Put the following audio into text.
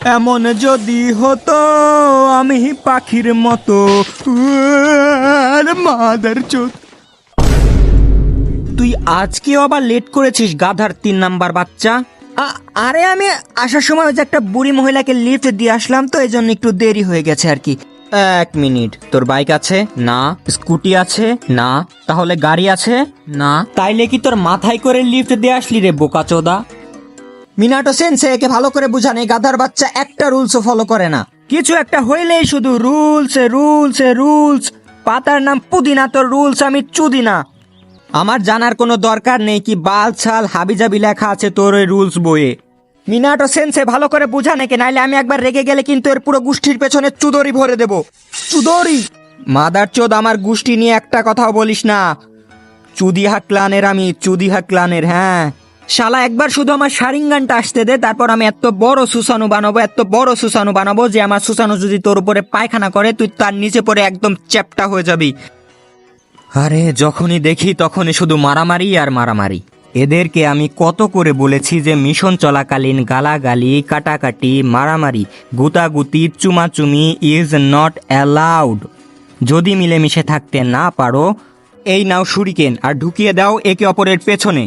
এমন যদি হতো আমি পাখির মতো মাদারচোদ। তুই আজকেও আবার লেট করেছিস গাধার 3 নাম্বার বাচ্চা। আরে আমি আসার সময় ওই যে একটা বুড়ি মহিলাকে লিফট দিয়ে আসলাম, তো এই জন্য একটু দেরি হয়ে গেছে আর কি। 1 মিনিট, তোর বাইক আছে? না। স্কুটি আছে? না। তাহলে গাড়ি আছে? না। তাইলে কি তোর মাথায় করে লিফট দিয়ে আসলি রে বোকাচোদা? মিনাটো সেন্সে, একে ভালো করে বুঝান, এই গাধার বাচ্চা একটা রুলসও ফলো করে না। কিছু একটা হইলেই শুধু রুলস রুলস রুলস। পাতার নাম পুদিনা, তোর রুলস আমি চুদিনা। আমার জানার কোনো দরকার নেই কি বাল ছাল হাবিজাবি লেখা আছে তোর ওই রুলস বইয়ে। মিনাটো সেন্সে ভালো করে বুঝা নাকি, নাইলে আমি একবার রেগে গেলে কিন্তু এর পুরো গোষ্ঠীর পেছনে চুদরি ভরে দেব। চুদরি মাদারচোদ, আমার গোষ্ঠী নিয়ে একটা কথাও বলিস না। চুদিহা ক্লানের আমি, চুদিহা ক্লানের। হ্যাঁ শালা, একবার শুধু আমার শারিঙ্গানটা আসতে দে, তারপর আমি এত বড় সুসানু বানাবো, এত বড় সুসানু বানাবো যে আমার সুসানু যদি তোর উপরে পায়খানা করে তুই তার নিচে পড়ে একদম চ্যাপ্টা হয়ে যাবি। আরে যখনই দেখি তখনই শুধু মারামারি আর মারামারি। এদেরকে আমি কত করে বলেছি যে মিশন চলাকালীন গালাগালি, কাটাকাটি, মারামারি, গুতাগুতি, চুমাচুমি ইজ নট অ্যালাউড। যদি মিলেমিশে থাকতে না পারো, এই নাও শুরিকেন আর ঢুকিয়ে দাও একে অপরের পেছনে।